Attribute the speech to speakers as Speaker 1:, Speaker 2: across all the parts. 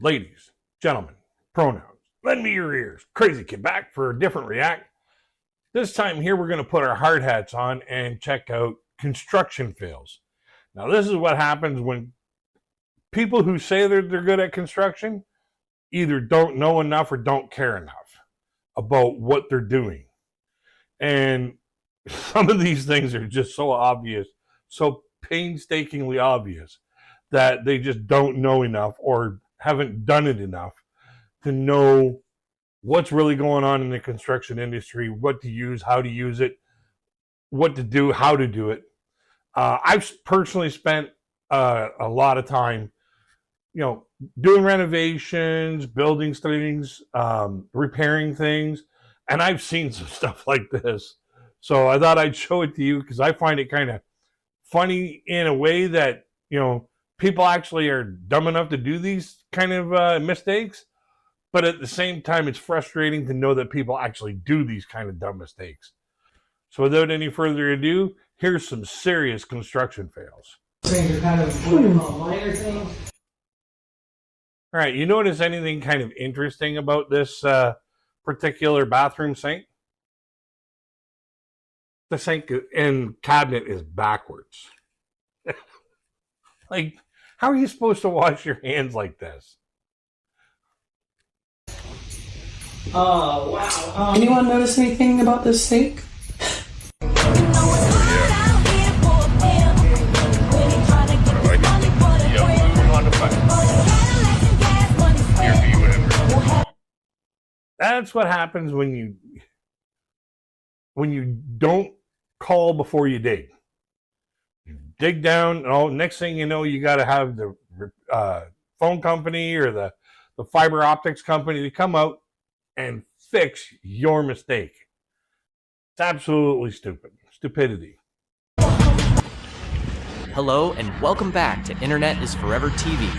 Speaker 1: Ladies, gentlemen, pronouns, lend me your ears. Crazy Kid back for a different react. This time here, we're going to put our hard hats on and check out construction fails. Now, this is what happens when people who say they're good at construction either don't know enough or don't care enough about what they're doing. And some of these things are just so obvious, so painstakingly obvious, that they just don't know enough or haven't done it enough to know what's really going on in the construction industry, what to use, how to use it, what to do, how to do it. I've personally spent a lot of time, doing renovations, building things, repairing things, and I've seen some stuff like this. So I thought I'd show it to you because I find it kind of funny in a way that, people actually are dumb enough to do these kind of mistakes. But at the same time, it's frustrating to know that people actually do these kind of dumb mistakes. So without any further ado, here's some serious construction fails.
Speaker 2: Things are kind of minor things.
Speaker 1: All right, you notice anything kind of interesting about this particular bathroom sink? The sink and cabinet is backwards. Like, how are you supposed to wash your hands like this?
Speaker 2: Oh, wow. Anyone notice anything about this sink?
Speaker 1: That's what happens when you don't call before you dig. You dig down, and next thing you know, you got to have the phone company or the fiber optics company to come out and fix your mistake. It's absolutely stupid. Stupidity.
Speaker 3: Hello and welcome back to Internet is Forever TV.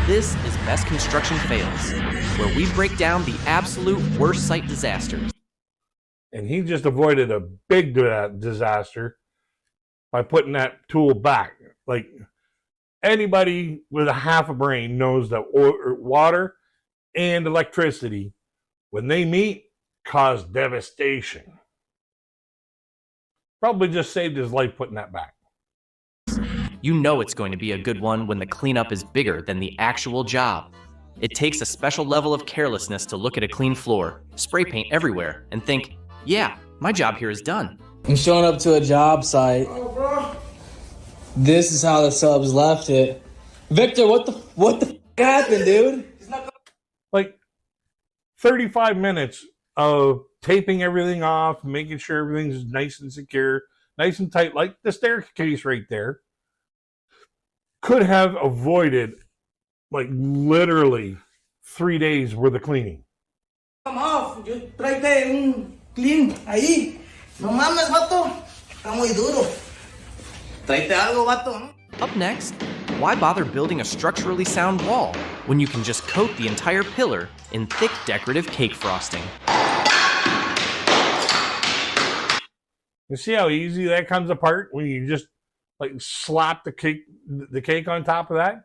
Speaker 3: This is Best Construction Fails, where we break down the absolute worst site disasters.
Speaker 1: And he just avoided a big disaster by putting that tool back. Like, anybody with a half a brain knows that water and electricity, when they meet, cause devastation. Probably just saved his life putting that back.
Speaker 3: You know it's going to be a good one when the cleanup is bigger than the actual job. It takes a special level of carelessness to look at a clean floor, spray paint everywhere, and think, yeah, my job here is done.
Speaker 4: I'm showing up to a job site. This is how the subs left it. Victor, what the happened, dude?
Speaker 1: Like 35 minutes of taping everything off, making sure everything's nice and secure, nice and tight, like the staircase right there, could have avoided like literally 3 days worth of cleaning.
Speaker 5: Come off, yo tráete un clean ahí. No mames, vato. Está muy duro. Tráete algo, vato.
Speaker 3: Up next, why bother building a structurally sound wall when you can just coat the entire pillar in thick decorative cake frosting?
Speaker 1: You see how easy that comes apart when you just like slap the cake on top of that?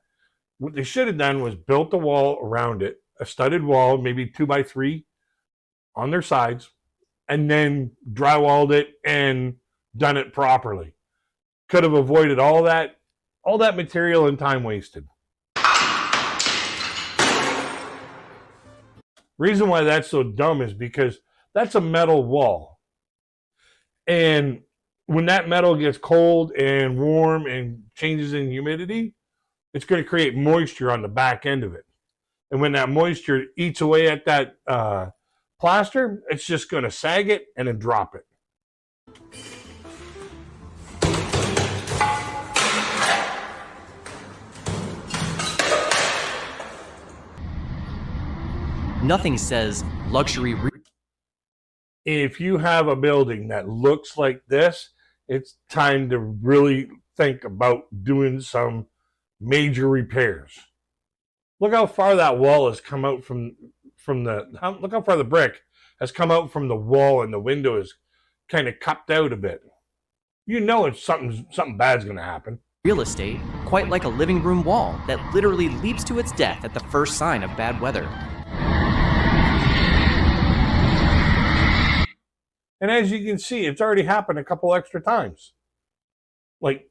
Speaker 1: What they should have done was built the wall around it, a studded wall, maybe 2x3 on their sides, and then drywalled it and done it properly. Could have avoided all that material and time wasted. Reason why that's so dumb is because that's a metal wall. And when that metal gets cold and warm and changes in humidity, it's going to create moisture on the back end of it. And when that moisture eats away at that plaster, it's just going to sag it and then drop it.
Speaker 3: Nothing says luxury.
Speaker 1: If you have a building that looks like this, it's time to really think about doing some major repairs. Look how far that wall has come out look how far the brick has come out from the wall, and the window is kind of cupped out a bit. You know it's something bad's going to happen.
Speaker 3: real estate, quite like a living room wall that literally leaps to its death at the first sign of bad weather.
Speaker 1: And as you can see, it's already happened a couple extra times. Like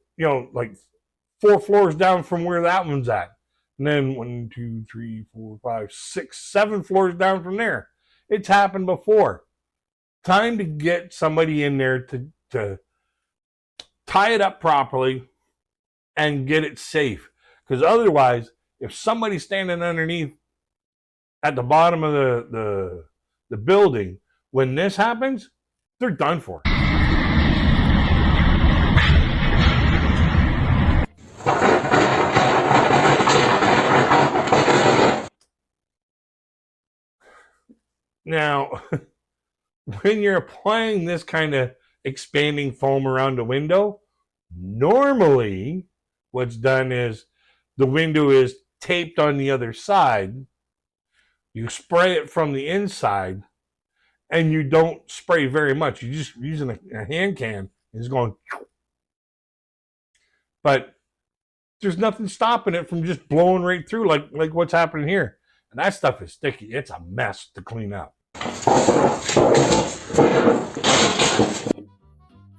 Speaker 1: 4 floors down from where that one's at. And then 1, 2, 3, 4, 5, 6, 7 floors down from there. It's happened before. Time to get somebody in there to tie it up properly and get it safe. Because otherwise, if somebody's standing underneath at the bottom of the building, when this happens, they're done for. Now, when you're applying this kind of expanding foam around the window, normally what's done is the window is taped on the other side. You spray it from the inside, and you don't spray very much. You're just using a hand can. It's going. But there's nothing stopping it from just blowing right through like what's happening here. And that stuff is sticky. It's a mess to clean up.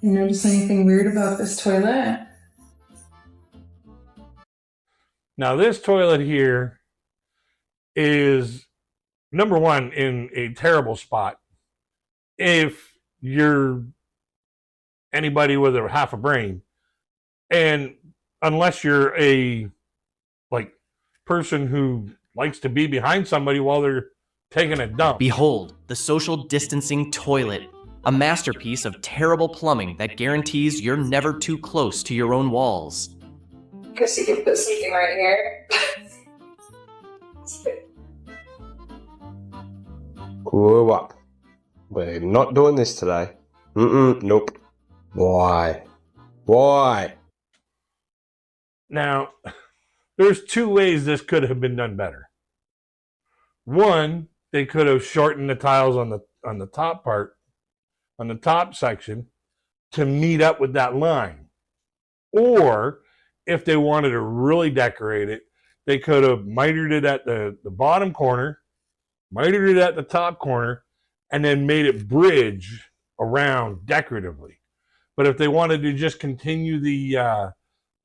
Speaker 2: You notice anything weird about this toilet?
Speaker 1: Now, this toilet here is, number one, in a terrible spot. If you're anybody with a half a brain, and unless you're a person who likes to be behind somebody while they're taking a dump.
Speaker 3: Behold, the social distancing toilet, a masterpiece of terrible plumbing that guarantees you're never too close to your own walls.
Speaker 2: Because you can put something right here.
Speaker 6: Grow up. We're not doing this today. Nope. Why?
Speaker 1: Now, there's 2 ways this could have been done better. One, they could have shortened the tiles on the top part, on the top section, to meet up with that line. Or, if they wanted to really decorate it, they could have mitered it at the bottom corner, mitered it at the top corner, and then made it bridge around decoratively. But if they wanted to just continue the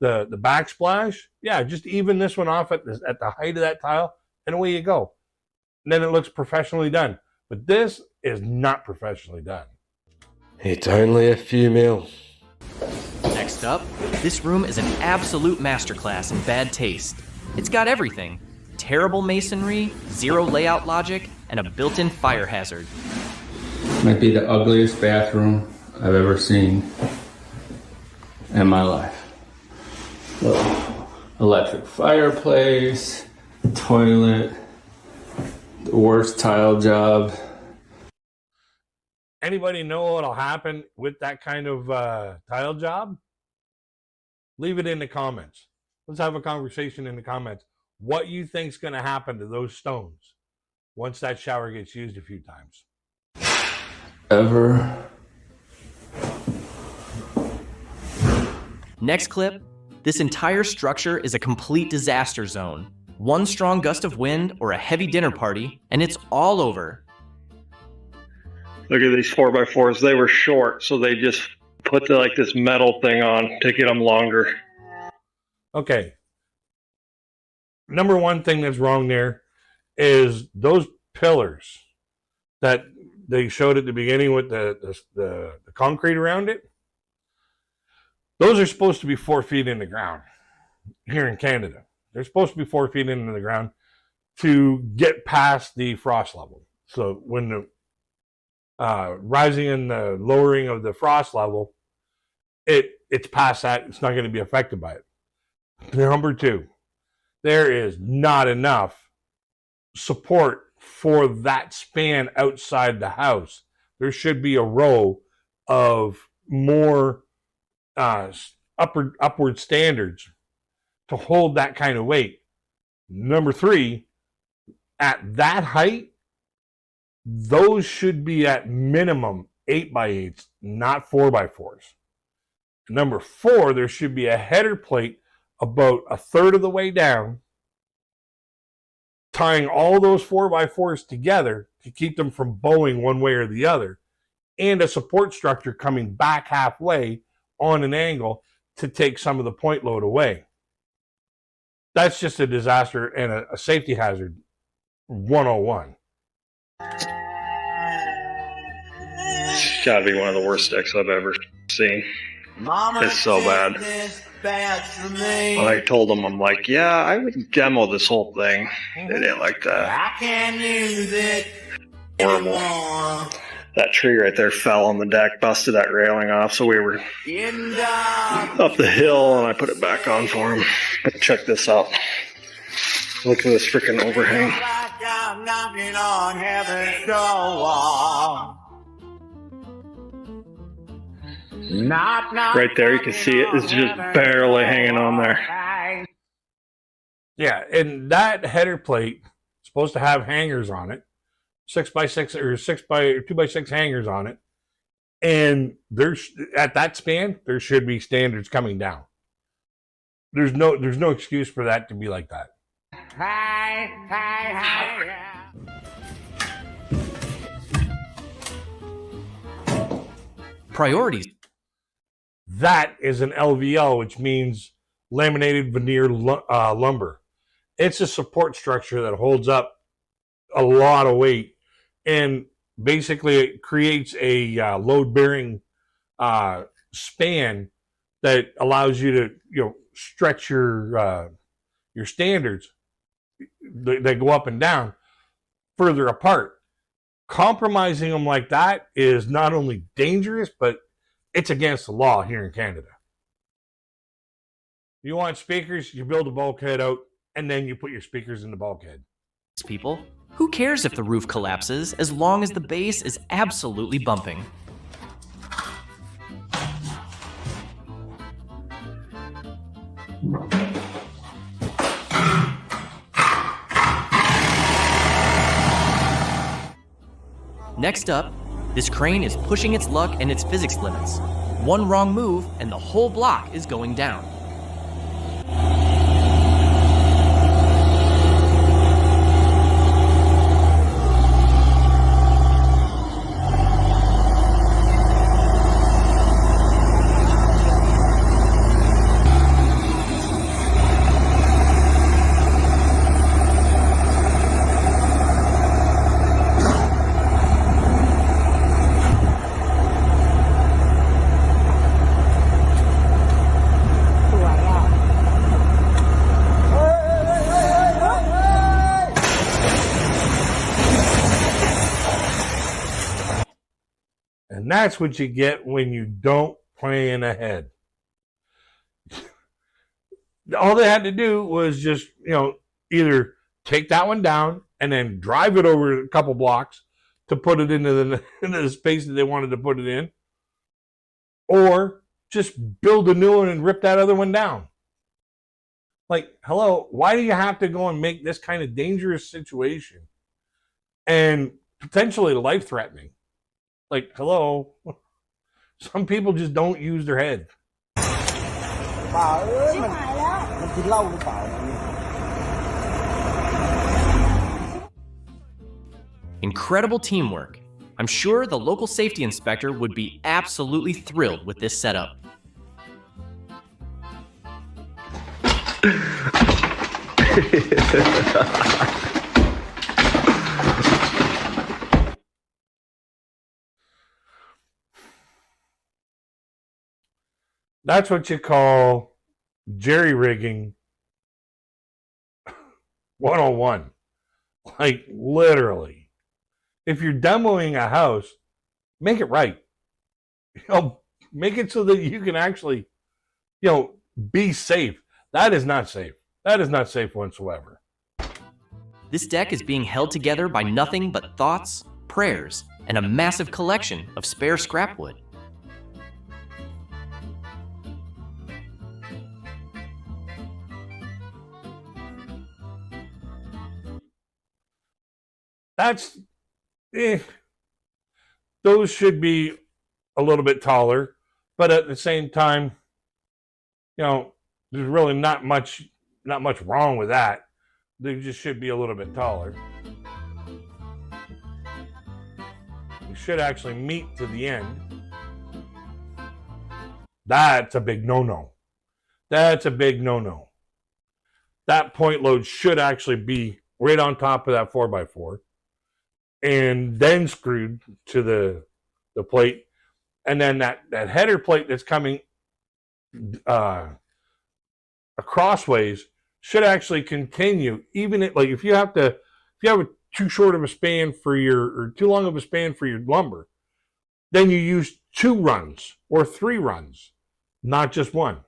Speaker 1: backsplash, yeah, just even this one off at the height of that tile, and away you go. And then it looks professionally done. But this is not professionally done.
Speaker 6: It's only a few mil.
Speaker 3: Next up, this room is an absolute masterclass in bad taste. It's got everything: terrible masonry, zero layout logic, and a built-in fire hazard.
Speaker 7: Might be the ugliest bathroom I've ever seen in my life. Look, electric fireplace, toilet, the worst tile job.
Speaker 1: Anybody know what'll happen with that kind of tile job? Leave it in the comments. Let's have a conversation in the comments. What you think's going to happen to those stones once that shower gets used a few times?
Speaker 7: Ever.
Speaker 3: Next clip, this entire structure is a complete disaster zone. One strong gust of wind or a heavy dinner party, and it's all over.
Speaker 8: Look at these 4x4s. They were short, so they just put this metal thing on to get them longer.
Speaker 1: Okay. Number one thing that's wrong there is those pillars that they showed at the beginning with the concrete around it. Those are supposed to be 4 feet in the ground here in Canada. They're supposed to be 4 feet into the ground to get past the frost level. So when the rising and the lowering of the frost level, it's past that. It's not going to be affected by it. Number two, there is not enough support for that span outside the house. There should be a row of more upward standards to hold that kind of weight. Number three, at that height, those should be at minimum 8x8s, not 4x4s. Number four, there should be a header plate about a third of the way down, tying all those 4x4s together to keep them from bowing one way or the other, and a support structure coming back halfway on an angle to take some of the point load away. That's just a disaster and a safety hazard 101.
Speaker 8: It's gotta be one of the worst decks I've ever seen. It's so bad. When I told them, I'm like, yeah, I would demo this whole thing. They didn't like that. I can't use it. Horrible. That tree right there fell on the deck, busted that railing off, so we were up the hill, and I put it back on for him. But check this out. Look at this freaking overhang. Right there, you can see it is just barely hanging on there.
Speaker 1: Yeah, and that header plate is supposed to have hangers on it, 6x6 or 2x6 hangers on it, and there's at that span there should be standards coming down. There's no excuse for that to be like that.
Speaker 3: Priorities.
Speaker 1: That is an LVL, which means laminated veneer lumber. It's a support structure that holds up a lot of weight, and basically it creates a load-bearing span that allows you to stretch your standards that go up and down further apart. Compromising them like that is not only dangerous, but it's against the law here in Canada. You want speakers, you build a bulkhead out, and then you put your speakers in the bulkhead.
Speaker 3: People, who cares if the roof collapses as long as the base is absolutely bumping? Next up, this crane is pushing its luck and its physics limits. One wrong move and the whole block is going down.
Speaker 1: And that's what you get when you don't plan ahead. All they had to do was just, either take that one down and then drive it over a couple blocks to put it into the space that they wanted to put it in, or just build a new one and rip that other one down. Like, hello, why do you have to go and make this kind of dangerous situation and potentially life-threatening? Like, hello, some people just don't use their head.
Speaker 3: Incredible teamwork. I'm sure the local safety inspector would be absolutely thrilled with this setup.
Speaker 1: That's what you call jerry-rigging 101. Like, literally. If you're demoing a house, make it right. Make it so that you can actually, be safe. That is not safe. That is not safe whatsoever.
Speaker 3: This deck is being held together by nothing but thoughts, prayers, and a massive collection of spare scrap wood.
Speaker 1: Those should be a little bit taller, but at the same time, There's really not much wrong with that. They just should be a little bit taller. You should actually meet to the end. That's a big no-no. That's a big no-no. That point load should actually be right on top of that 4x4 and then screwed to the plate. And then that header plate that's coming crossways should actually continue. Even if you have too short of a span for or too long of a span for your lumber, then you use 2 runs or 3 runs, not just one.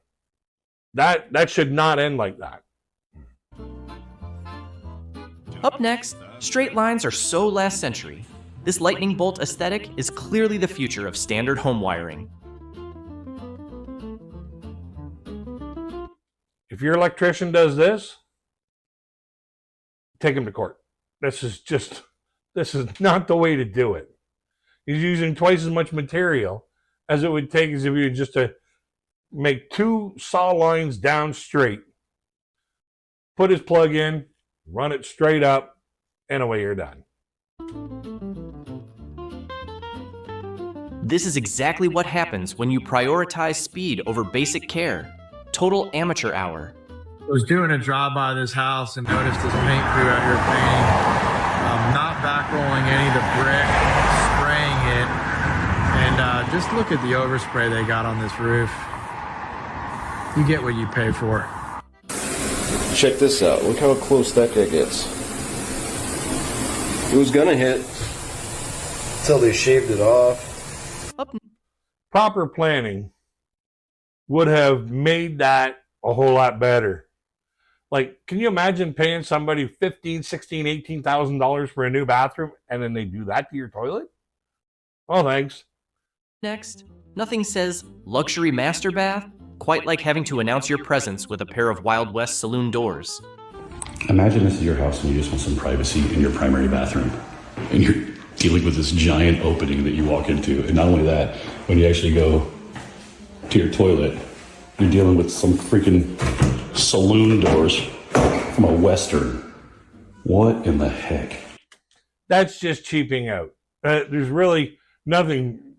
Speaker 1: That should not end like that.
Speaker 3: Up next, straight lines are so last century. This lightning bolt aesthetic is clearly the future of standard home wiring.
Speaker 1: If your electrician does this, take him to court. This is not the way to do it. He's using twice as much material as it would take as if you just to make 2 saw lines down straight, put his plug in, run it straight up, and away you're done.
Speaker 3: This is exactly what happens when you prioritize speed over basic care. Total amateur hour.
Speaker 9: I was doing a job by this house and noticed this paint crew out here painting, not back rolling any of the brick, spraying it, and just look at the overspray they got on this roof. You get what you pay for.
Speaker 6: Check this out. Look how close that guy gets. It was gonna hit until they shaved it off.
Speaker 1: Proper planning would have made that a whole lot better. Like, can you imagine paying somebody $15,000, $16,000, $18,000 for a new bathroom and then they do that to your toilet? Oh, thanks.
Speaker 3: Next, nothing says luxury master bath quite like having to announce your presence with a pair of Wild West saloon doors.
Speaker 10: Imagine this is your house and you just want some privacy in your primary bathroom. And you're dealing with this giant opening that you walk into. And not only that, when you actually go to your toilet, you're dealing with some freaking saloon doors from a Western. What in the heck?
Speaker 1: That's just cheaping out. There's really nothing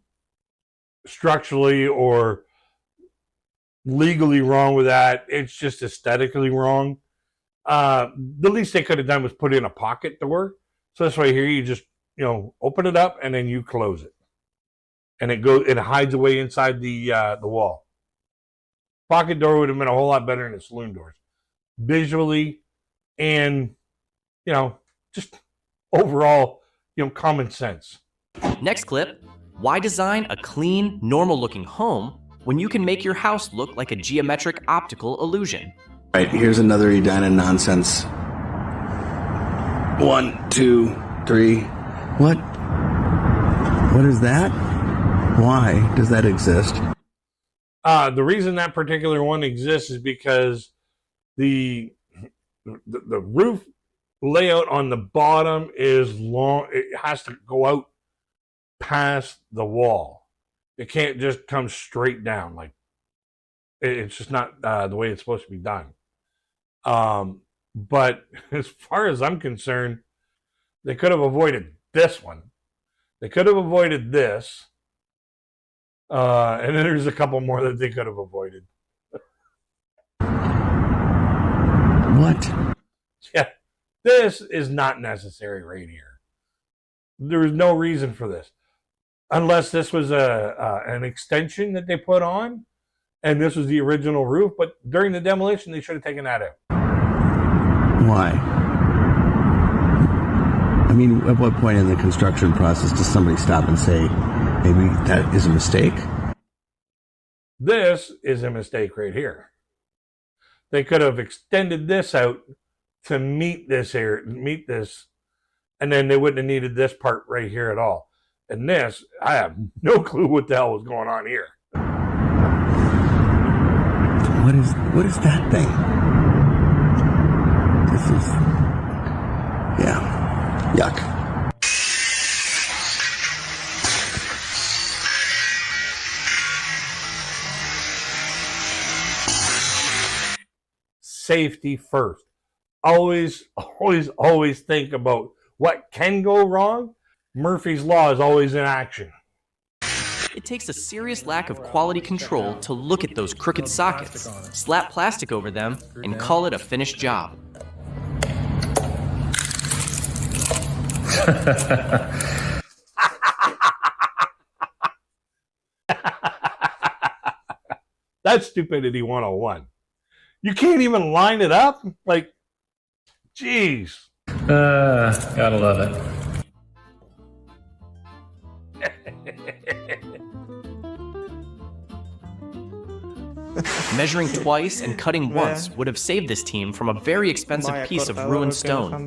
Speaker 1: structurally or legally wrong with that. It's just aesthetically wrong. The least they could have done was put in a pocket door. So this way here, you just, open it up and then you close it. And it hides away inside the wall. Pocket door would have been a whole lot better than the saloon doors. Visually and, just overall, common sense.
Speaker 3: Next clip, why design a clean, normal-looking home when you can make your house look like a geometric optical illusion?
Speaker 11: Right, here's another Edina nonsense. 1, 2, 3. What? What is that? Why does that exist?
Speaker 1: The reason that particular one exists is because the roof layout on the bottom is long. It has to go out past the wall. It can't just come straight down. Like, it's just not the way it's supposed to be done. But as far as I'm concerned, they could have avoided this one. They could have avoided this. And then there's a couple more that they could have avoided.
Speaker 11: What?
Speaker 1: Yeah, this is not necessary right here. There's no reason for this. Unless this was an extension that they put on, and this was the original roof. But during the demolition, they should have taken that out.
Speaker 11: Why? I mean, at what point in the construction process does somebody stop and say, maybe that is a mistake?
Speaker 1: This is a mistake right here. They could have extended this out to meet this, and then they wouldn't have needed this part right here at all. And this, I have no clue what the hell was going on here.
Speaker 11: What is that thing? This is, yeah, yuck.
Speaker 1: safety first. Always, always, always think about what can go wrong. Murphy's Law is always in action.
Speaker 3: It takes a serious lack of quality control to look at those crooked sockets, slap plastic over them, and call it a finished job.
Speaker 1: That's stupidity 101. You can't even line it up? Like, geez.
Speaker 7: Gotta love it.
Speaker 3: Measuring twice and cutting once would have saved this team from a very expensive piece of ruined stone.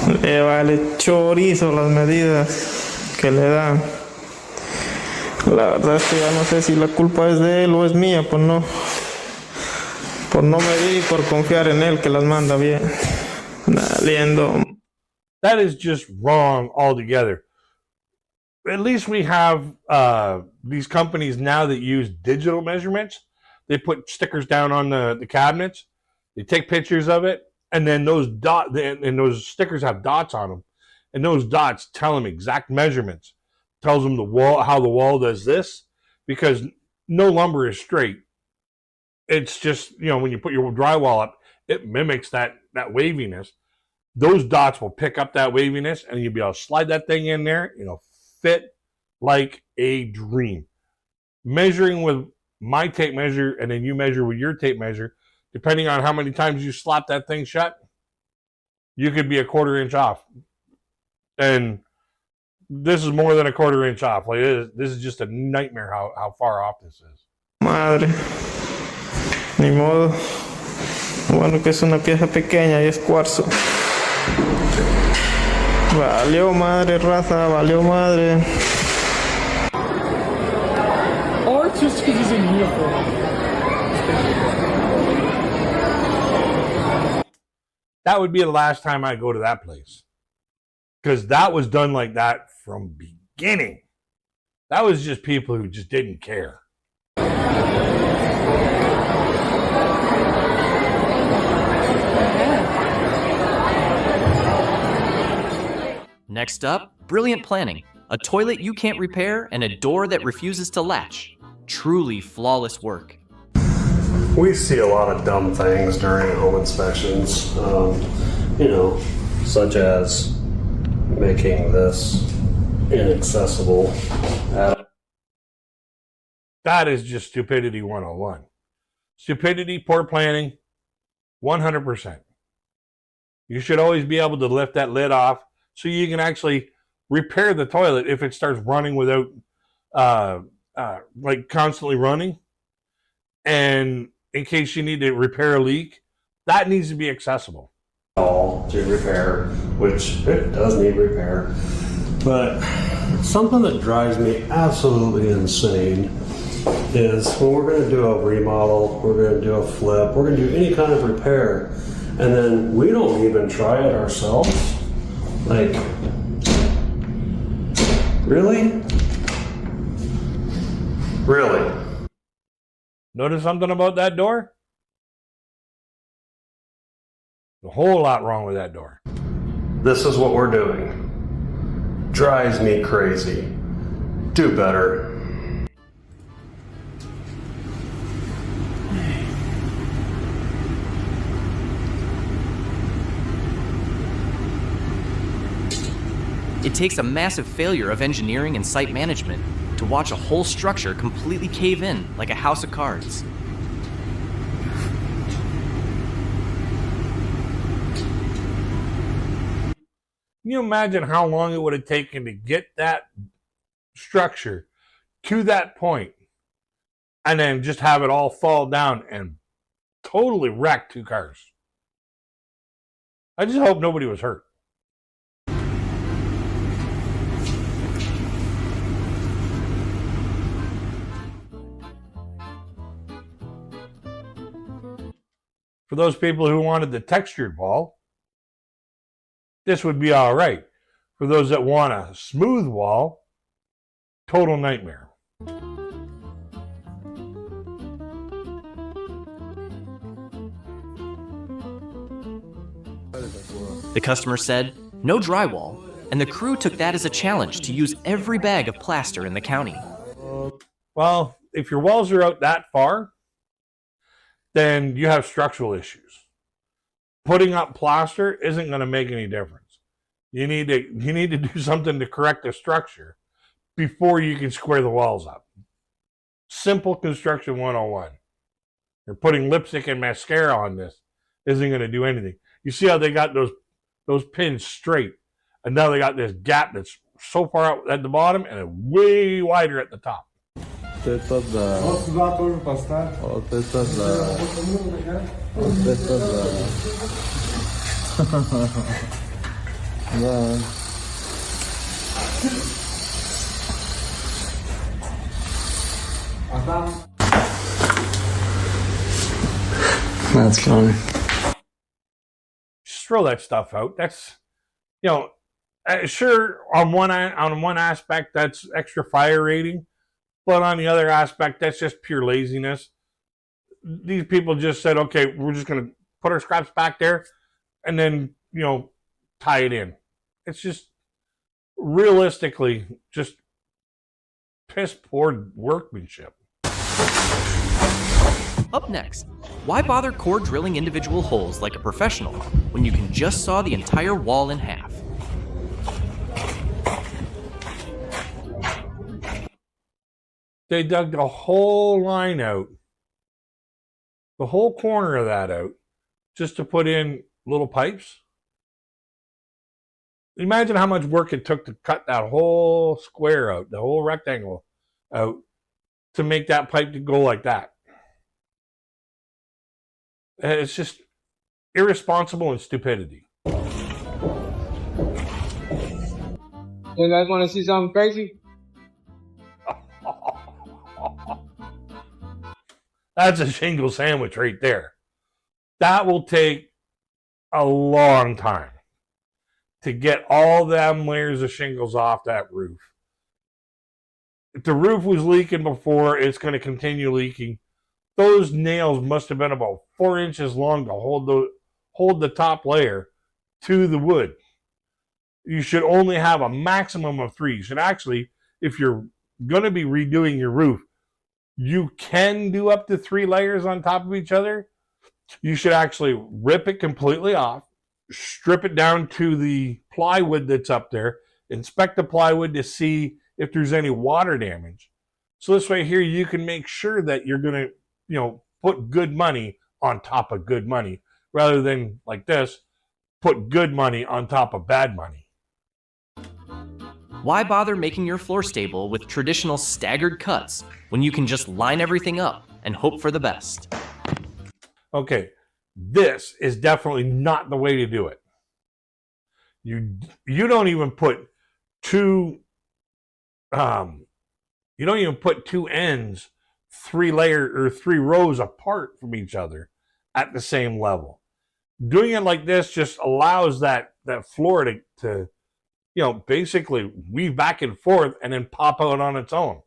Speaker 12: Le vale chorizo las medidas que le dan. La verdad es que ya no sé si la culpa es de él o es mía por no medir y por confiar en él que las manda bien. Liendo.
Speaker 1: That is just wrong altogether. At least we have these companies now that use digital measurements. They put stickers down on the cabinets. They take pictures of it, and then those those stickers have dots on them, and those dots tell them exact measurements. Tells them the wall, how the wall does this, because no lumber is straight. It's just, you know, when you put your drywall up, it mimics that waviness. Those dots will pick up that waviness, and you'll be able to slide that thing in there, you know, fit like a dream. Measuring with my tape measure, and then you measure with your tape measure, depending on how many times you slap that thing shut, you could be a 1/4 inch off. And this is more than a 1/4 inch off. Like, this is just a nightmare how far off this is.
Speaker 12: Madre. Ni modo. Bueno que es una pieza pequeña y es cuarzo. Valió madre, raza, valió madre.
Speaker 2: Or it's just because he's in uniform.
Speaker 1: That would be the last time I go to that place. Because that was done like that from beginning. That was just people who just didn't care.
Speaker 3: Next up, brilliant planning. A toilet you can't repair and a door that refuses to latch. Truly flawless work.
Speaker 6: We see a lot of dumb things during home inspections, you know, such as making this inaccessible.
Speaker 1: That is just stupidity 101. Stupidity, poor planning, 100%. You should always be able to lift that lid off so you can actually repair the toilet if it starts running without, like constantly running. And in case you need to repair a leak, that needs to be accessible.
Speaker 6: All to repair, which it does need repair. But something that drives me absolutely insane is when we're going to do a remodel, we're going to do a flip, we're going to do any kind of repair, and then we don't even try it ourselves. Like, really? Really?
Speaker 1: Notice something about that door? A whole lot wrong with that door.
Speaker 6: This is what we're doing. Drives me crazy. Do better.
Speaker 3: It takes a massive failure of engineering and site management to watch a whole structure completely cave in like a house of cards.
Speaker 1: Can you imagine how long it would have taken to get that structure to that point and then just have it all fall down and totally wreck 2 cars? I just hope nobody was hurt. For those people who wanted the textured wall, this would be all right. For those that want a smooth wall, total nightmare.
Speaker 3: The customer said, no drywall, and the crew took that as a challenge to use every bag of plaster in the county.
Speaker 1: Well, if your walls are out that far, then you have structural issues. Putting up plaster isn't going to make any difference. You need to do something to correct the structure before you can square the walls up. Simple construction 101. You're putting lipstick and mascara on this isn't going to do anything. You see how they got those pins straight, and now they got this gap that's so far out at the bottom and way wider at the top.
Speaker 11: That's funny.
Speaker 1: Just throw that stuff out. That's, sure, on one aspect that's extra fire rating, but on the other aspect that's just pure laziness. These people just said, okay, we're just going to put our scraps back there and then, tie it in. It's just realistically just piss poor workmanship.
Speaker 3: Up next, why bother core drilling individual holes like a professional when you can just saw the entire wall in half?
Speaker 1: They dug the whole line out, the whole corner of that out, just to put in little pipes. Imagine how much work it took to cut that whole square out, the whole rectangle out, to make that pipe to go like that. It's just irresponsible and stupidity.
Speaker 13: You guys want to see something crazy?
Speaker 1: That's a shingle sandwich right there. That will take a long time to get all them layers of shingles off that roof. If the roof was leaking before, it's going to continue leaking. Those nails must have been about 4 inches long to hold the top layer to the wood. You should only have a maximum of 3. You should actually, if you're going to be redoing your roof, you can do up to 3 layers on top of each other. You should actually rip it completely off, strip it down to the plywood that's up there, inspect the plywood to see if there's any water damage. So this way here, you can make sure that you're going to, put good money on top of good money, rather than like this, put good money on top of bad money.
Speaker 3: Why bother making your floor stable with traditional staggered cuts when you can just line everything up and hope for the best?
Speaker 1: Okay, this is definitely not the way to do it. You don't even put two ends 3 rows apart from each other at the same level. Doing it like this just allows that floor to basically weave back and forth and then pop out on its own.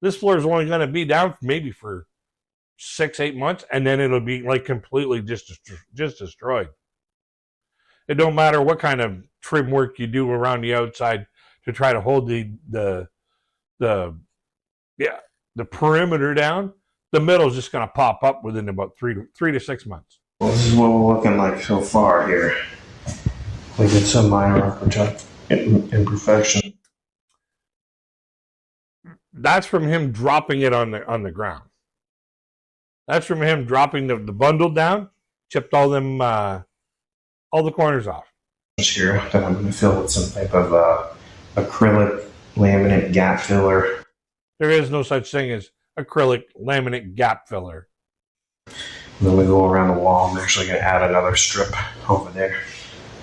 Speaker 1: This floor is only going to be down maybe for 6-8 months, and then it'll be like completely just destroyed. It don't matter what kind of trim work you do around the outside to try to hold the perimeter down. The middle is just going to pop up within about 3 to 6 months.
Speaker 14: Well, this is what we're looking like so far here. We did some minor imperfection.
Speaker 1: That's from him dropping it on the ground. That's from him dropping the bundle down, chipped all the corners off.
Speaker 14: Here that I'm going to fill with some type of acrylic laminate gap filler.
Speaker 1: There is no such thing as acrylic laminate gap filler.
Speaker 14: And then we go around the wall. I'm actually going to add another strip over there.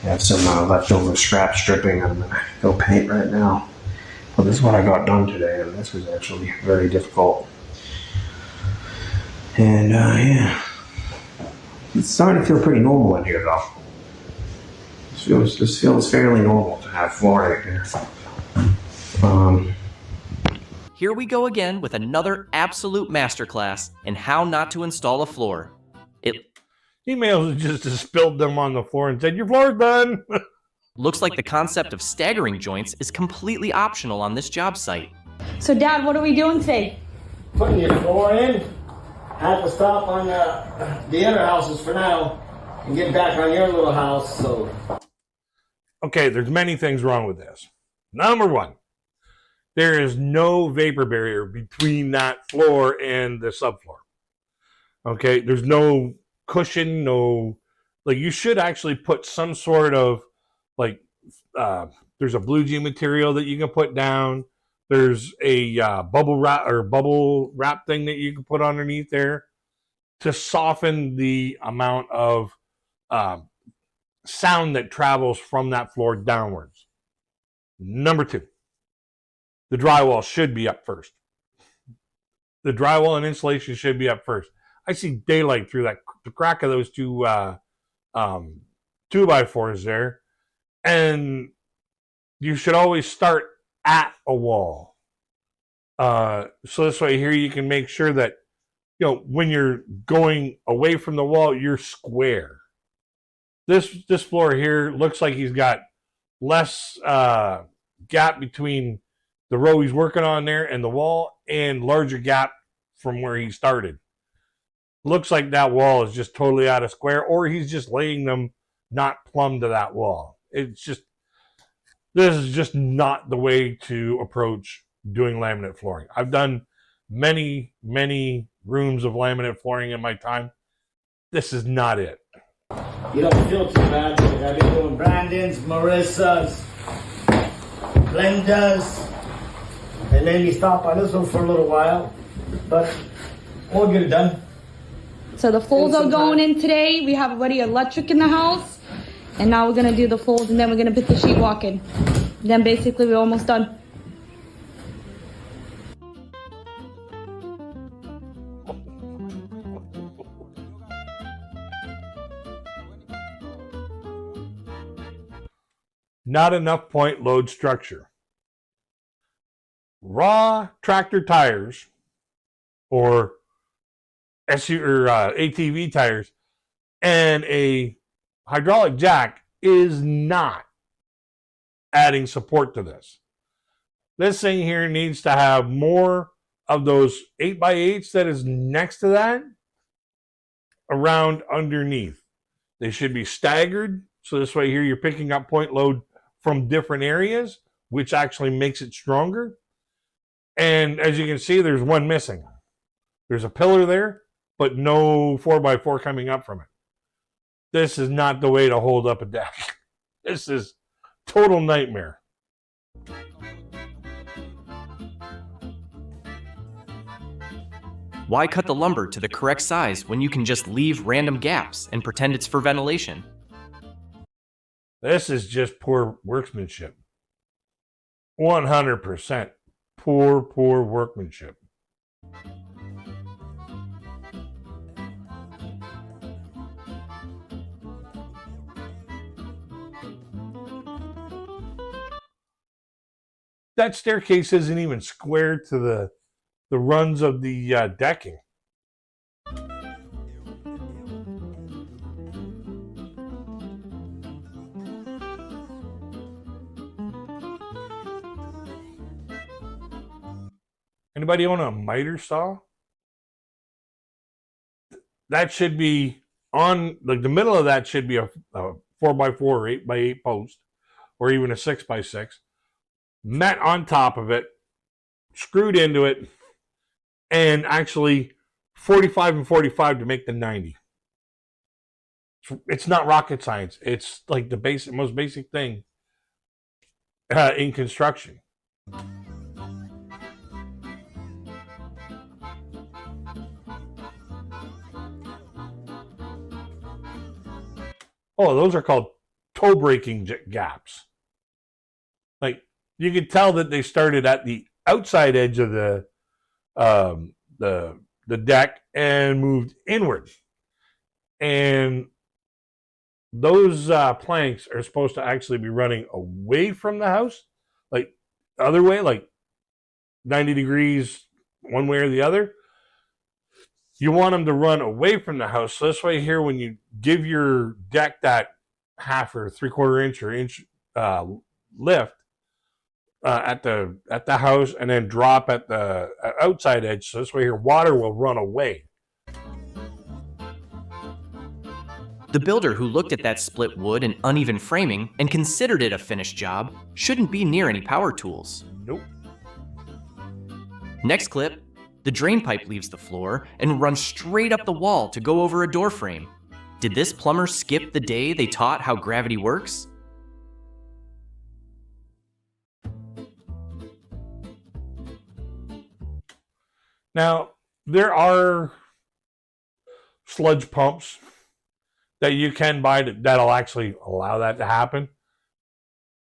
Speaker 14: I have some leftover scrap stripping I'm going to go paint right now. Well, this is what I got done today, and this was actually very difficult. And yeah, it's starting to feel pretty normal in here, though. This feels fairly normal to have flooring here.
Speaker 3: Here we go again with another absolute masterclass in how not to install a floor.
Speaker 1: He may have just spilled them on the floor and said, "Your floor's done."
Speaker 3: Looks like the concept of staggering joints is completely optional on this job site.
Speaker 2: So, Dad, what are we doing today?
Speaker 5: Putting your floor in. Have to stop on the other houses for now and get back on your little house. So,
Speaker 1: Okay, there's many things wrong with this. Number one, there is no vapor barrier between that floor and the subfloor. Okay, there's no cushion, no, like, you should actually put some sort of, like, there's a blue jean material that you can put down. There's a bubble wrap thing that you can put underneath there to soften the amount of sound that travels from that floor downwards. Number two, the drywall should be up first. The drywall and insulation should be up first. I see daylight through the crack of those two 2x4s there, and you should always start at a wall. So this way here you can make sure that, you know, when you're going away from the wall, you're square. This floor here looks like he's got less gap between the row he's working on there and the wall, and larger gap from where he started. Looks like that wall is just totally out of square, or he's just laying them not plumb to that wall. This is just not the way to approach doing laminate flooring. I've done many, many rooms of laminate flooring in my time. This is not it.
Speaker 5: you don't feel too bad because I've been doing Brandon's, Marissa's, Glenda's. They made me stop on this one for a little while, but we'll get it done.
Speaker 2: So the folds are going in today. We have already electric in the house. And now we're going to do the folds, and then we're going to put the sheetrock in. Then basically we're almost done.
Speaker 1: Not enough point load structure. Raw tractor tires or ATV tires and a hydraulic jack is not adding support to this. This thing here needs to have more of those 8x8s that is next to that around underneath. They should be staggered, so this way here you're picking up point load from different areas, which actually makes it stronger. And as you can see, there's one missing. There's a pillar there, but no 4x4 coming up from it. This is not the way to hold up a deck. This is total nightmare.
Speaker 3: Why cut the lumber to the correct size when you can just leave random gaps and pretend it's for ventilation?
Speaker 1: This is just poor workmanship. 100% poor workmanship. That staircase isn't even square to the runs of the decking. Anybody own a miter saw? That should be on, like, the middle of that should be a 4x4 or 8x8 post, or even a 6x6. Met on top of it, screwed into it, and actually 45 and 45 to make the 90. It's not rocket science. It's like the most basic thing in construction. Oh, those are called toe breaking gaps. Like, you could tell that they started at the outside edge of the deck and moved inward. And those planks are supposed to actually be running away from the house, like the other way, like 90 degrees one way or the other. You want them to run away from the house. So this way here, when you give your deck that half or 3/4 inch or inch lift at the house, and then drop at the outside edge. So this way here, water will run away.
Speaker 3: The builder who looked at that split wood and uneven framing and considered it a finished job shouldn't be near any power tools.
Speaker 1: Nope.
Speaker 3: Next clip, the drain pipe leaves the floor and runs straight up the wall to go over a door frame. Did this plumber skip the day they taught how gravity works?
Speaker 1: Now, there are sludge pumps that you can buy that'll actually allow that to happen.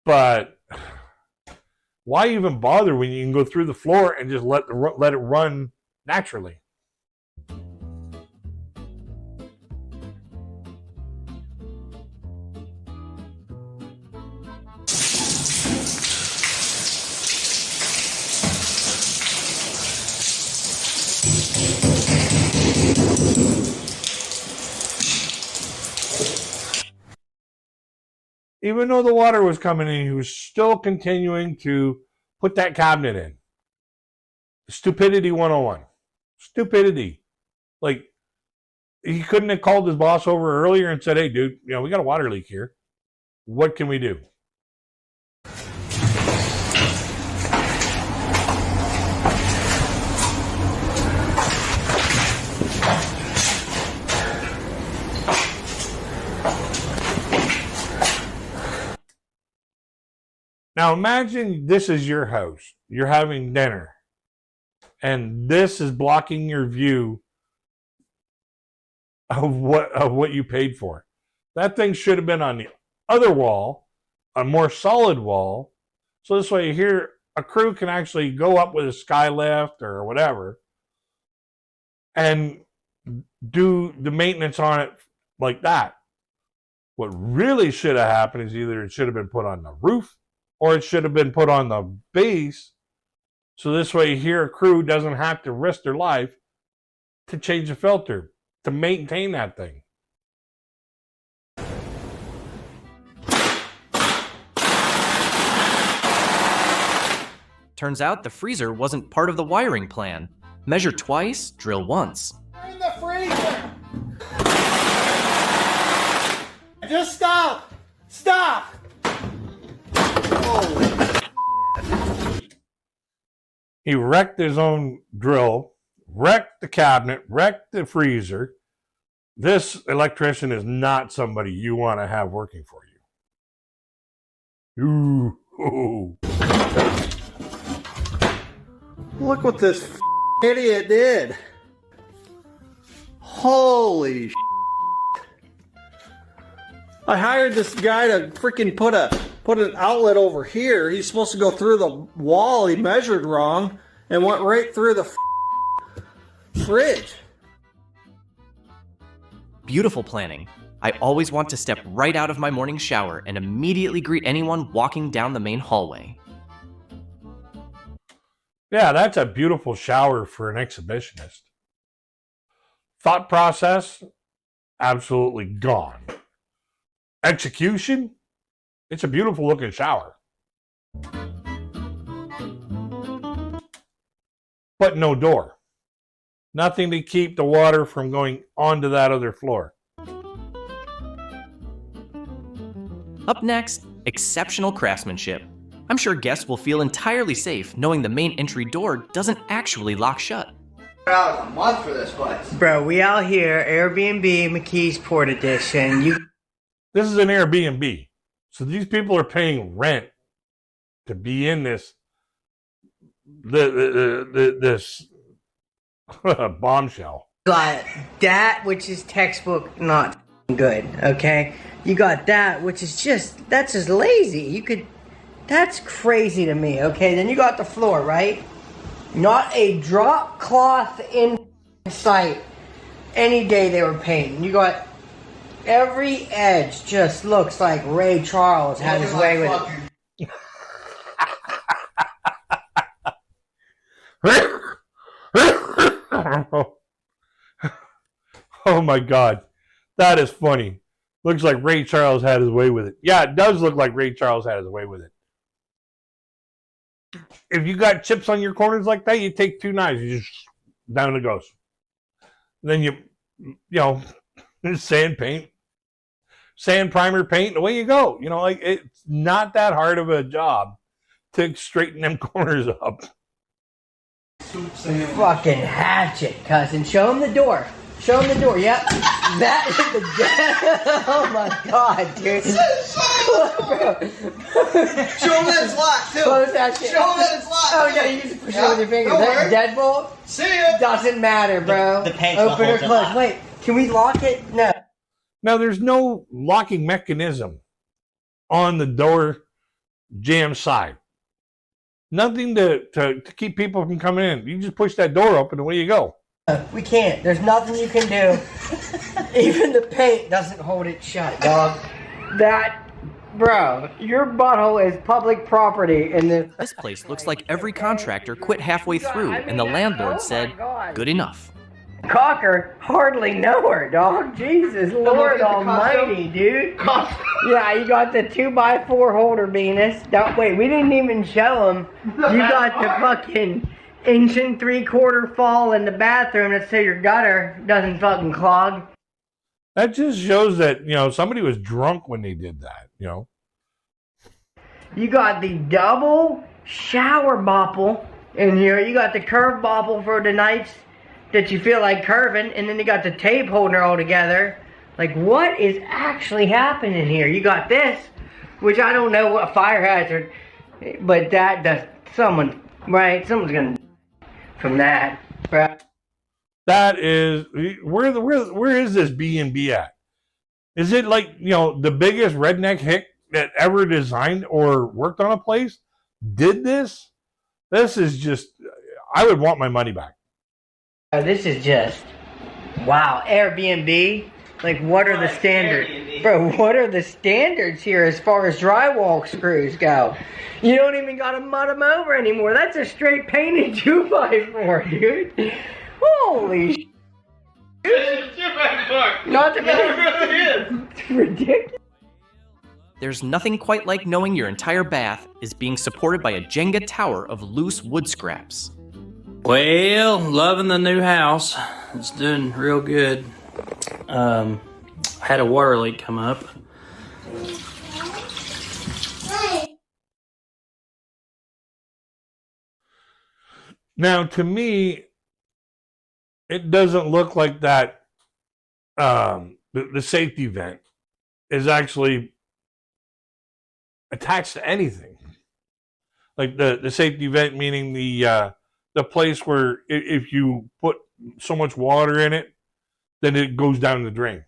Speaker 1: But why even bother when you can go through the floor and just let it run naturally? Even though the water was coming in, he was still continuing to put that cabinet in. Stupidity 101. Stupidity. Like, he couldn't have called his boss over earlier and said, hey, dude, we got a water leak here. What can we do? Now imagine this is your house. You're having dinner. And this is blocking your view of what you paid for. That thing should have been on the other wall, a more solid wall. So this way here, a crew can actually go up with a sky lift or whatever and do the maintenance on it like that. What really should have happened is either it should have been put on the roof or it should have been put on the base. So this way here, a crew doesn't have to risk their life to change the filter, to maintain that thing.
Speaker 3: Turns out the freezer wasn't part of the wiring plan. Measure twice, drill once.
Speaker 5: In the freezer! Just stop! Stop!
Speaker 1: He wrecked his own drill, wrecked the cabinet, wrecked the freezer. This electrician is not somebody you want to have working for you. Ooh.
Speaker 14: Look what this idiot did. Holy I hired this guy to freaking put an outlet over here. He's supposed to go through the wall. He measured wrong and went right through the fridge.
Speaker 3: Beautiful planning. I always want to step right out of my morning shower and immediately greet anyone walking down the main hallway.
Speaker 1: Yeah, that's a beautiful shower for an exhibitionist. Thought process, absolutely gone. Execution, it's a beautiful looking shower. But no door. Nothing to keep the water from going onto that other floor.
Speaker 3: Up next, exceptional craftsmanship. I'm sure guests will feel entirely safe knowing the main entry door doesn't actually lock shut.
Speaker 5: $1 a month for this place.
Speaker 15: Bro, we out here, Airbnb, McKeesport edition.
Speaker 1: This is an Airbnb. So these people are paying rent to be in this bombshell.
Speaker 15: Got that, which is textbook not good, okay? You got that, which is that's just lazy. That's crazy to me, okay? Then you got the floor, right? Not a drop cloth in sight any day they were painting. You got every edge just looks like Ray Charles had his way with it.
Speaker 1: Oh my God. That is funny. Looks like Ray Charles had his way with it. Yeah, it does look like Ray Charles had his way with it. If you got chips on your corners like that, you take 2 knives, you just down it goes. Then you sand primer paint, away you go. Like it's not that hard of a job to straighten them corners up.
Speaker 15: Fucking hatchet, cousin. Show him the door. Show him the door. Yep. That is the Oh my God, dude.
Speaker 5: Show him that it's locked, too.
Speaker 15: Close that shit.
Speaker 5: Show him that it's locked.
Speaker 15: Oh, yeah, you just push it with your finger. That deadbolt?
Speaker 5: See ya.
Speaker 15: Doesn't matter, bro.
Speaker 5: The paint's
Speaker 15: open or
Speaker 5: the whole
Speaker 15: close.
Speaker 5: time.
Speaker 15: Wait, can we lock it? No.
Speaker 1: Now, there's no locking mechanism on the door jamb side. Nothing to keep people from coming in. You just push that door open and away you go.
Speaker 15: We can't. There's nothing you can do. Even the paint doesn't hold it shut, dog. Bro, your butthole is public property in this.
Speaker 3: This place looks like every contractor quit halfway through, and the landlord said, "Good enough."
Speaker 15: Cocker, hardly know her, dog. Jesus Lord Almighty, dude. Yeah, you got the 2x4 holder, Venus. Wait, we didn't even show him. You got the fucking 1 3/4 fall in the bathroom. That's so your gutter doesn't fucking clog.
Speaker 1: That just shows that, somebody was drunk when they did that,
Speaker 15: You got the double shower bopple in here. You got the curve bopple for the nights that you feel like curving, and then you got the tape holding her all together. Like, what is actually happening here? You got this, which I don't know what fire hazard, but that does someone's gonna from that, bro.
Speaker 1: That is where is this B&B at? Is it like the biggest redneck hick that ever designed or worked on a place did this? This is just, I would want my money back.
Speaker 15: This is just wow. Airbnb. Like, what are the standards, bro? What are the standards here as far as drywall screws go? You don't even gotta mud them over anymore. That's a straight painted 2x4, dude. Holy shit. Not to mention, it's ridiculous.
Speaker 3: There's nothing quite like knowing your entire bath is being supported by a Jenga tower of loose wood scraps.
Speaker 16: Well, loving the new house. It's doing real good. Had a water leak come up.
Speaker 1: Now, to me, it doesn't look like that the safety vent is actually attached to anything. Like the safety vent, meaning the place where if you put so much water in it, then it goes down the drain.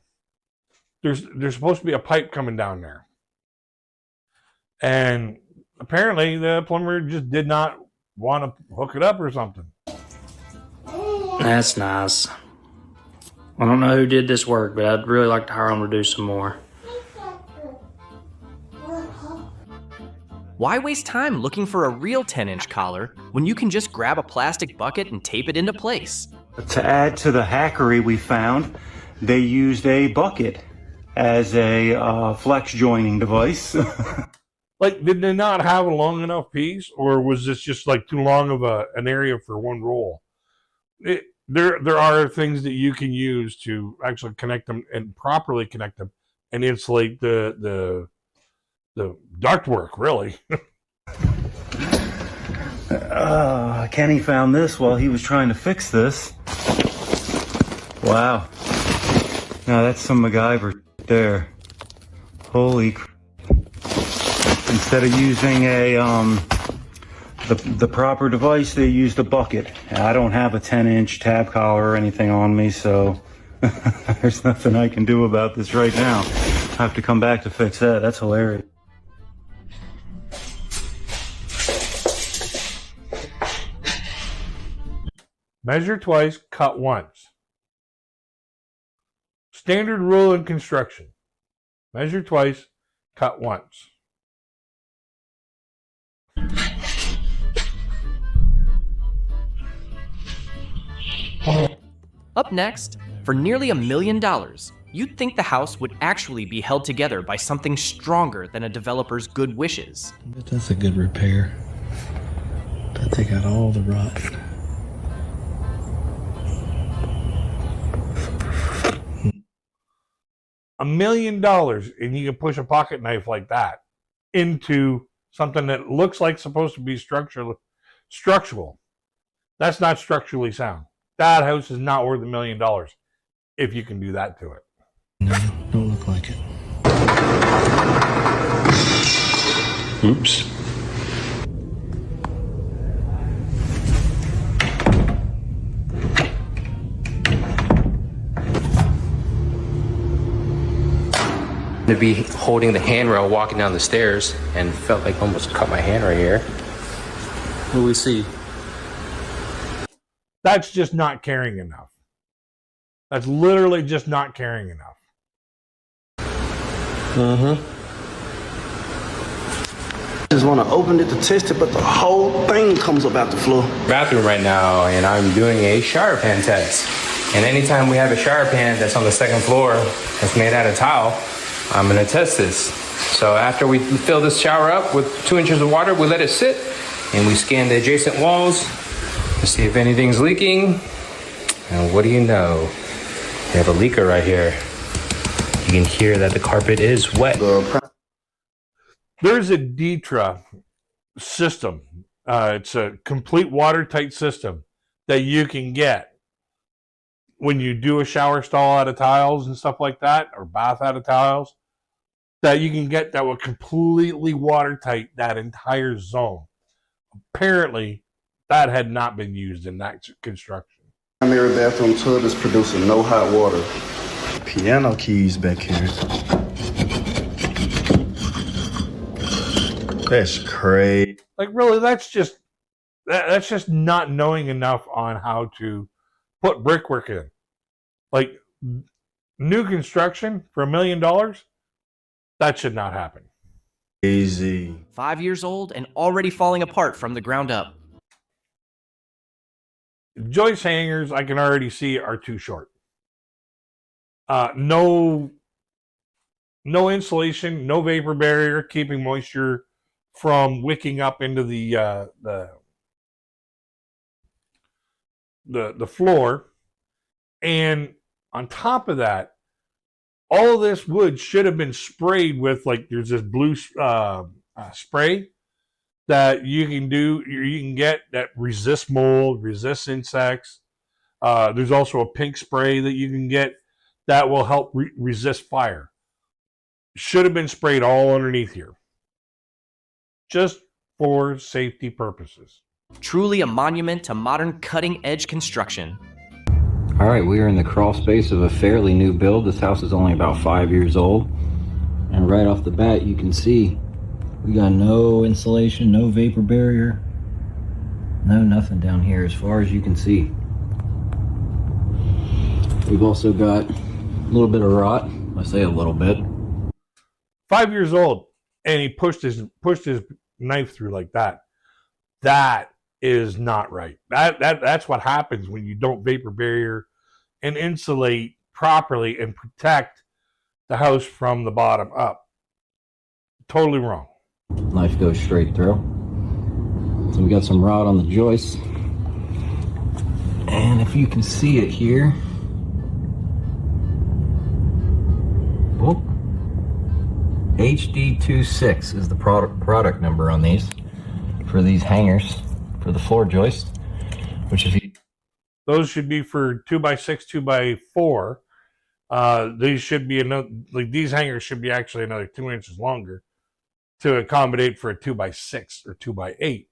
Speaker 1: There's supposed to be a pipe coming down there. And apparently the plumber just did not want to hook it up or something.
Speaker 16: That's nice. I don't know who did this work, but I'd really like to hire them to do some more.
Speaker 3: Why waste time looking for a real 10-inch collar when you can just grab a plastic bucket and tape it into place?
Speaker 17: To add to the hackery we found, they used a bucket as a flex joining device.
Speaker 1: Like, did they not have a long enough piece, or was this just like too long of an area for one roll? There are things that you can use to actually connect them and properly connect them and insulate the ductwork, really.
Speaker 17: Kenny found this while he was trying to fix this. Wow. Now that's some MacGyver there. Holy crap. Instead of using the proper device, they used a bucket. I don't have a 10-inch tab collar or anything on me, so there's nothing I can do about this right now. I have to come back to fix that. That's hilarious.
Speaker 1: Measure twice, cut once. Standard rule in construction. Measure twice, cut once.
Speaker 3: Up next, For nearly $1 million, you'd think the house would actually be held together by something stronger than a developer's good wishes.
Speaker 11: But that's a good repair. But they got all the rot.
Speaker 1: $1 million, and you can push a pocket knife like that into something that looks like supposed to be structural. That's not structurally sound. That house is not worth $1 million if you can do that to it.
Speaker 11: No, don't look like it.
Speaker 10: Oops.
Speaker 4: To be holding the handrail walking down the stairs and felt like almost cut my hand right here. What do we see?
Speaker 1: That's just not caring enough. That's literally just not caring enough.
Speaker 5: Just want to open it to test it, but the whole thing comes up out the floor.
Speaker 4: Bathroom right now, and I'm doing a shower pan test. And anytime we have a shower pan that's on the second floor that's made out of tile, I'm gonna test this. So after we fill this shower up with 2 inches of water, we let it sit and we scan the adjacent walls to see if anything's leaking. And what do you know? We have a leaker right here. You can hear that the carpet is wet.
Speaker 1: There's a DTRA system. It's a complete watertight system that you can get when you do a shower stall out of tiles and stuff like that, or bath out of tiles, that you can get that will completely watertight that entire zone. Apparently, that had not been used in that construction.
Speaker 5: Primary bathroom tub is producing no hot water.
Speaker 11: Piano keys back here. That's crazy.
Speaker 1: Like, really, that's just not knowing enough on how to put brickwork in. Like, new construction for $1 million, that should not happen.
Speaker 11: Easy.
Speaker 3: 5 years old and already falling apart from the ground up.
Speaker 1: Joist hangers, I can already see, are too short. No insulation, no vapor barrier, keeping moisture from wicking up into the floor. And on top of that, all of this wood should have been sprayed with, like, there's this blue spray that you can do. You can get that resists mold, resists insects. There's also a pink spray that you can get that will help resist fire. Should have been sprayed all underneath here, just for safety purposes.
Speaker 3: Truly a monument to modern cutting-edge construction.
Speaker 18: All right, we are in the crawl space of a fairly new build. This house is only about 5 years old. And right off the bat, you can see we got no insulation, no vapor barrier, no nothing down here as far as you can see. We've also got a little bit of rot. I say a little bit.
Speaker 1: 5 years old, and he pushed his knife through like that. That is not right. That's what happens when you don't vapor barrier and insulate properly and protect the house from the bottom up. Totally wrong.
Speaker 18: Knife goes straight through. So we got some rot on the joists. And if you can see it here, oh, HD26 is the product number on these for these hangers for the floor joist, which if you
Speaker 1: those should be for 2x6, 2x4. These should be another, like, these hangers should be actually another 2 inches longer to accommodate for a 2x6 or 2x8.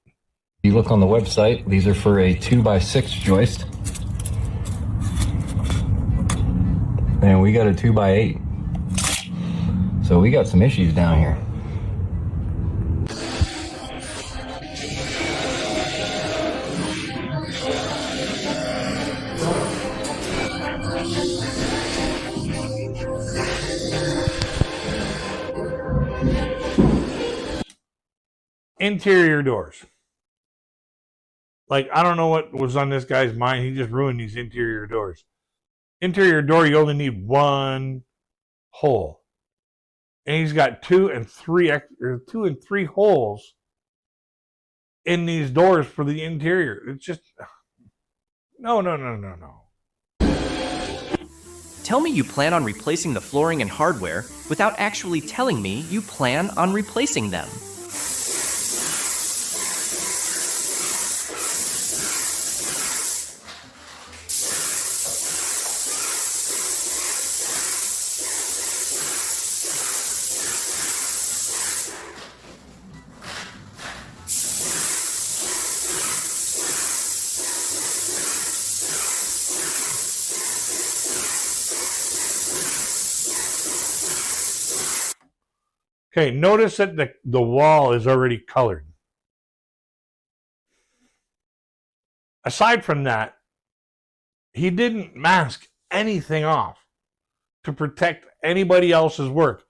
Speaker 18: you look on the website, these are for a 2x6 joist. And we got a 2x8. So we got some issues down here.
Speaker 1: Interior doors. Like, I don't know what was on this guy's mind. He just ruined these interior doors. interior door, you only need one hole. And he's got two and three holes in these doors for the interior. It's just no.
Speaker 3: Tell me you plan on replacing the flooring and hardware without actually telling me you plan on replacing them.
Speaker 1: Okay, notice that the wall is already colored. Aside from that, he didn't mask anything off to protect anybody else's work.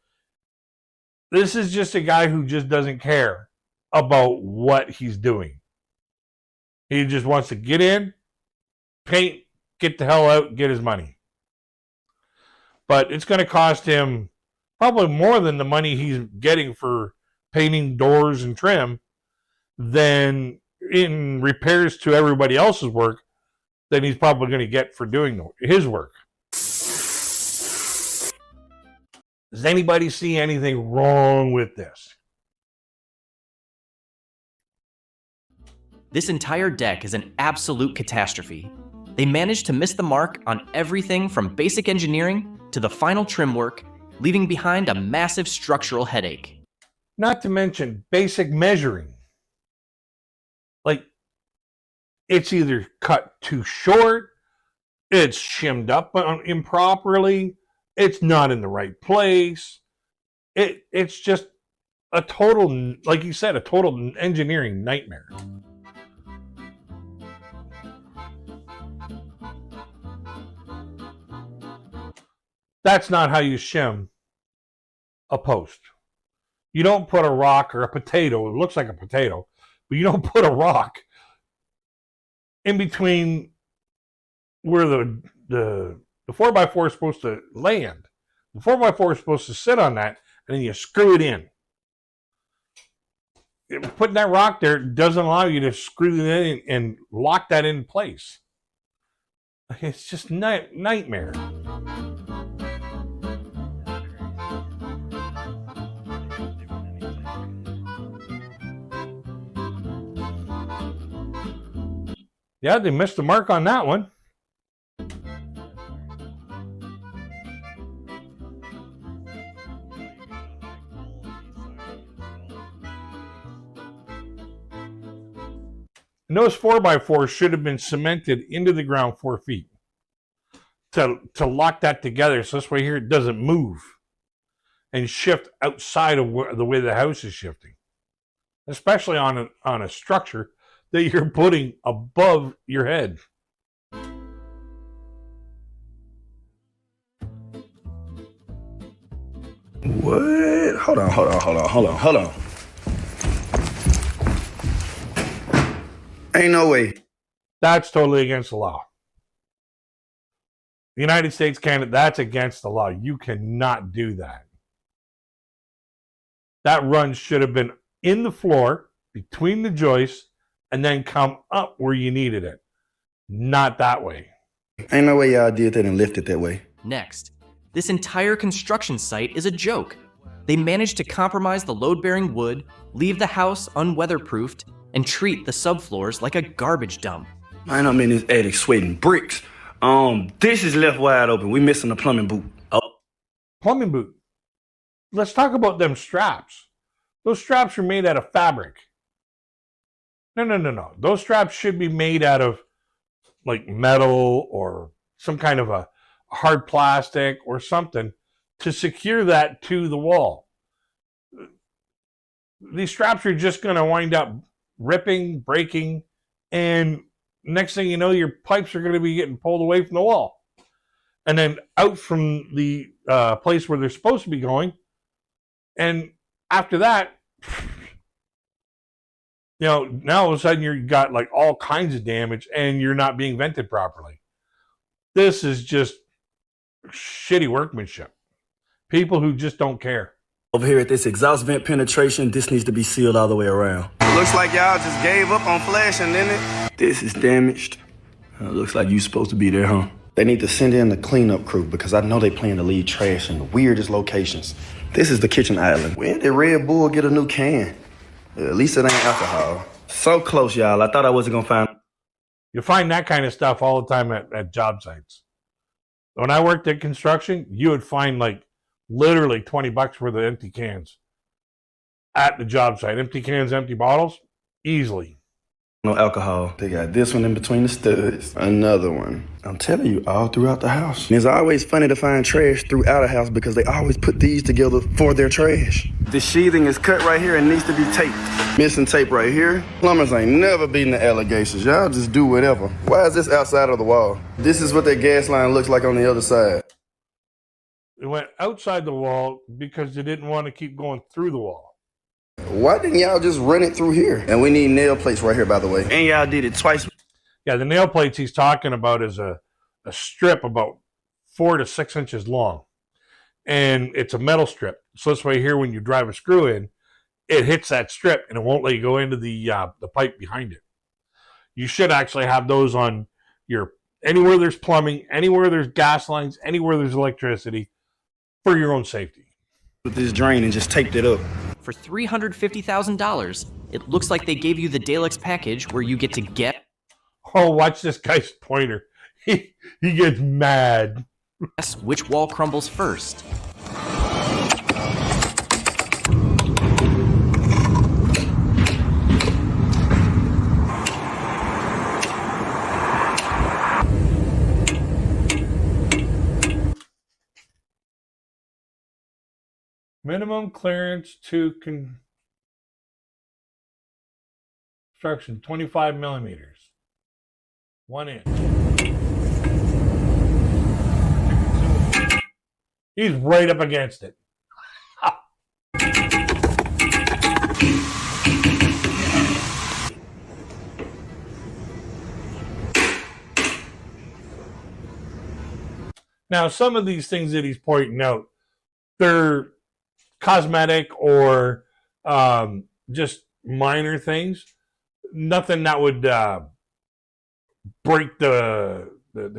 Speaker 1: This is just a guy who just doesn't care about what he's doing. He just wants to get in, paint, get the hell out, get his money. But it's going to cost him probably more than the money he's getting for painting doors and trim than in repairs to everybody else's work than he's probably going to get for doing his work. Does anybody see anything wrong with this?
Speaker 3: This entire deck is an absolute catastrophe. They managed to miss the mark on everything from basic engineering to the final trim work, leaving behind a massive structural headache.
Speaker 1: Not to mention basic measuring. Like, it's either cut too short, it's shimmed up improperly, it's not in the right place. It's just a total, like you said, a total engineering nightmare. That's not how you shim a post. You don't put a rock or a potato, it looks like a potato, but you don't put a rock in between where the 4x4 is supposed to land. The 4x4 is supposed to sit on that, and then you screw it in. Putting that rock there doesn't allow you to screw it in and lock that in place. It's just nightmare. Yeah, they missed the mark on that one. And those 4x4s should have been cemented into the ground 4 feet to lock that together, so this way here it doesn't move and shift outside of the way the house is shifting, especially on a structure that you're putting above your head.
Speaker 11: What? Hold on. Ain't no way.
Speaker 1: That's totally against the law. The United States, Canada, that's against the law. You cannot do that. That run should have been in the floor, between the joists, and then come up where you needed it. Not that way.
Speaker 11: Ain't no way y'all did that and left it that way.
Speaker 3: Next, this entire construction site is a joke. They managed to compromise the load-bearing wood, leave the house unweatherproofed, and treat the subfloors like a garbage dump.
Speaker 11: Man, I'm in this attic sweating bricks. This is left wide open. We missing the plumbing boot. Oh.
Speaker 1: Plumbing boot. Let's talk about them straps. Those straps are made out of fabric. No. Those straps should be made out of like metal or some kind of a hard plastic or something to secure that to the wall. These straps are just going to wind up ripping, breaking, and next thing you know, your pipes are going to be getting pulled away from the wall and then out from the place where they're supposed to be going. And after that, you know, now all of a sudden you've got like all kinds of damage and you're not being vented properly. This is just shitty workmanship. People who just don't care.
Speaker 19: Over here at this exhaust vent penetration, this needs to be sealed all the way around.
Speaker 20: Looks like y'all just gave up on flashing, didn't it?
Speaker 19: This is damaged. Looks like you supposed to be there, huh?
Speaker 20: They need to send in the cleanup crew because I know they plan to leave trash in the weirdest locations. This is the kitchen island. When did Red Bull get a new can? At least it ain't alcohol. So close, y'all. I thought I wasn't gonna find.
Speaker 1: You find that kind of stuff all the time at job sites. When I worked at construction, you would find like literally $20 worth of empty cans at the job site. Empty cans, empty bottles, easily.
Speaker 20: No alcohol. They got this one in between the studs. Another one. I'm telling you, all throughout the house. And it's always funny to find trash throughout a house because they always put these together for their trash. The sheathing is cut right here and needs to be taped. Missing tape right here. Plumbers ain't never beating the allegations. Y'all just do whatever. Why is this outside of the wall? This is what that gas line looks like on the other side.
Speaker 1: It went outside the wall because they didn't want to keep going through the wall.
Speaker 20: Why didn't y'all just run it through here? And we need nail plates right here, by the way. And y'all did it twice.
Speaker 1: Yeah, the nail plates he's talking about is a strip about 4 to 6 inches long. And it's a metal strip. So this way here, when you drive a screw in, it hits that strip and it won't let you go into the pipe behind it. You should actually have those on your, anywhere there's plumbing, anywhere there's gas lines, anywhere there's electricity, for your own safety.
Speaker 20: With this drain and just taped it up.
Speaker 3: For $350,000, it looks like they gave you the Daleks package where you get to get...
Speaker 1: Oh, watch this guy's pointer. He gets mad.
Speaker 3: Guess which wall crumbles first.
Speaker 1: Minimum clearance to construction, 25 millimeters. 1 inch. He's right up against it. Now, some of these things that he's pointing out, they're cosmetic or just minor things. Nothing that would break the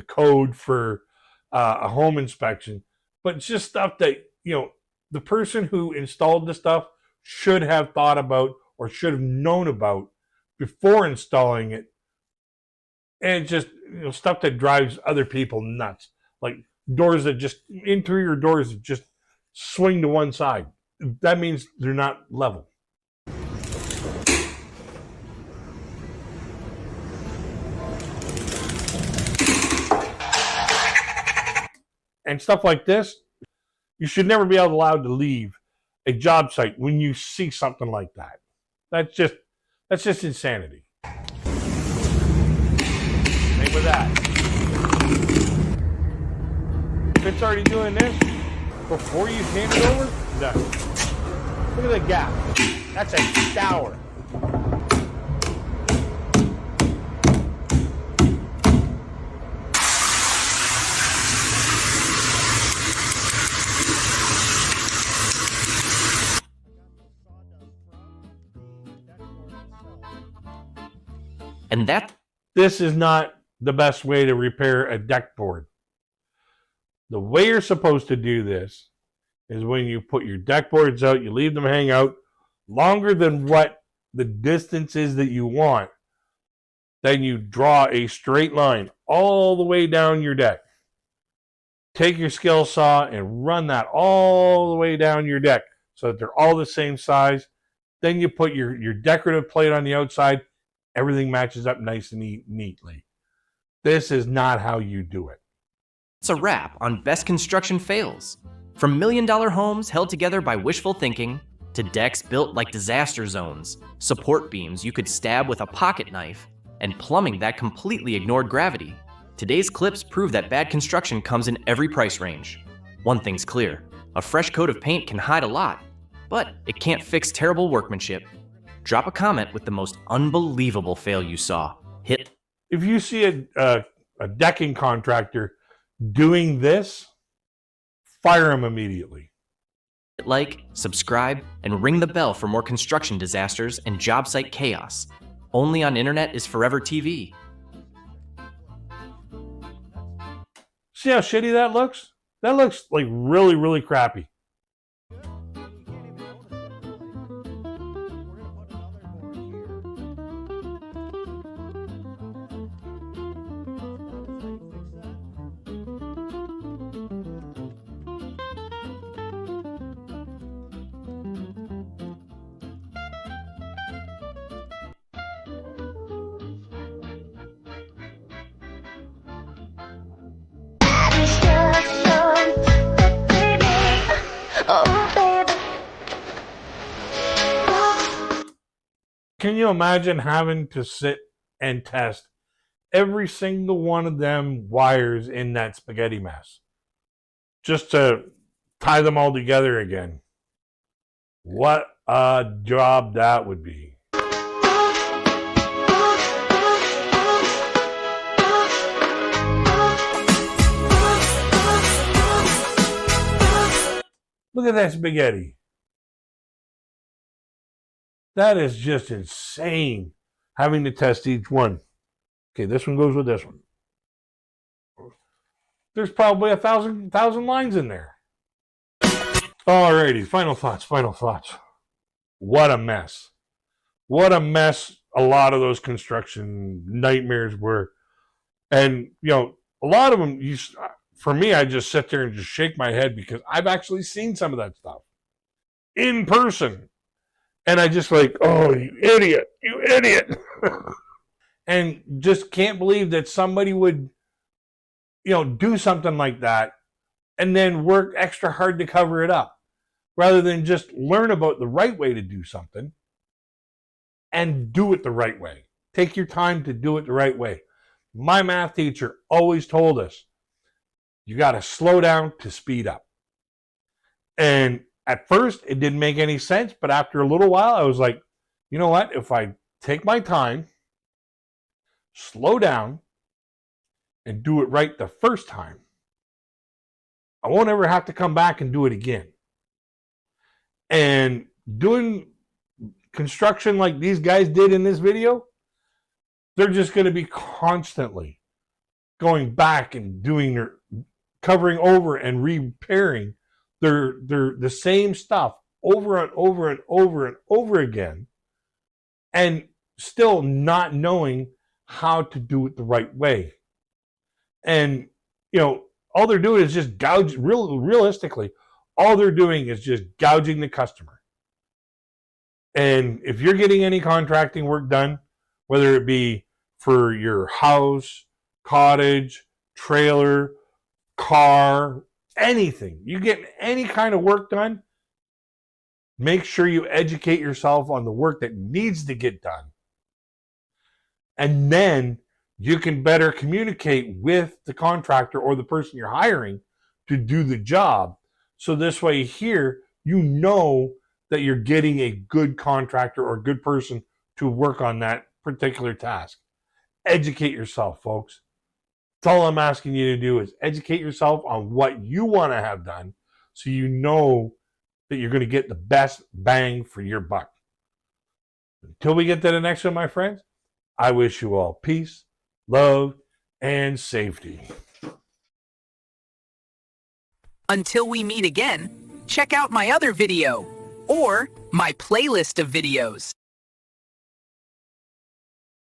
Speaker 1: code for a home inspection, but it's just stuff that, you know, the person who installed the stuff should have thought about or should have known about before installing it. And it's just, you know, stuff that drives other people nuts, like doors that just, interior doors that just swing to one side. That means they're not level. And stuff like this, you should never be allowed to leave a job site when you see something like that. That's just insanity. Same with that. If it's already doing this before you hand it over, done. Look at the gap. That's a shower.
Speaker 3: And
Speaker 1: this is not the best way to repair a deck board. The way you're supposed to do this is when you put your deck boards out, you leave them hang out longer than what the distance is that you want. Then you draw a straight line all the way down your deck. Take your skill saw and run that all the way down your deck so that they're all the same size. Then you put your decorative plate on the outside. Everything matches up nice and neatly. This is not how you do it.
Speaker 3: It's a wrap on Best Construction Fails. From million-dollar homes held together by wishful thinking, to decks built like disaster zones, support beams you could stab with a pocket knife, and plumbing that completely ignored gravity. Today's clips prove that bad construction comes in every price range. One thing's clear, a fresh coat of paint can hide a lot, but it can't fix terrible workmanship. Drop a comment with the most unbelievable fail you saw.
Speaker 1: If you see a decking contractor doing this, fire them immediately.
Speaker 3: Like, subscribe, and ring the bell for more construction disasters and job site chaos. Only on Internet is Forever TV.
Speaker 1: See how shitty that looks? That looks like really, really crappy. Can you imagine having to sit and test every single one of them wires in that spaghetti mess just to tie them all together again? What a job that would be. Look at that spaghetti. That is just insane, having to test each one. Okay, this one goes with this one. There's probably 1,000 lines in there. Alrighty, final thoughts. What a mess. What a mess a lot of those construction nightmares were. And, you know, a lot of them, for me, I just sit there and just shake my head because I've actually seen some of that stuff in person. And I just like, oh, you idiot. And just can't believe that somebody would, do something like that and then work extra hard to cover it up rather than just learn about the right way to do something and do it the right way. Take your time to do it the right way. My math teacher always told us, you got to slow down to speed up. And at first, it didn't make any sense, but after a little while, I was like, you know what? If I take my time, slow down, and do it right the first time, I won't ever have to come back and do it again. And doing construction like these guys did in this video, they're just going to be constantly going back and covering over and repairing the same stuff over and over and over and over again, and still not knowing how to do it the right way. And, all they're doing is just realistically, all they're doing is just gouging the customer. And if you're getting any contracting work done, whether it be for your house, cottage, trailer, car, anything, you get any kind of work done, make sure you educate yourself on the work that needs to get done. And then you can better communicate with the contractor or the person you're hiring to do the job. So this way here, you know that you're getting a good contractor or a good person to work on that particular task. Educate yourself, folks. That's all I'm asking you to do is educate yourself on what you want to have done so you know that you're going to get the best bang for your buck. Until we get to the next one, my friends, I wish you all peace, love, and safety.
Speaker 21: Until we meet again, check out my other video or my playlist of videos.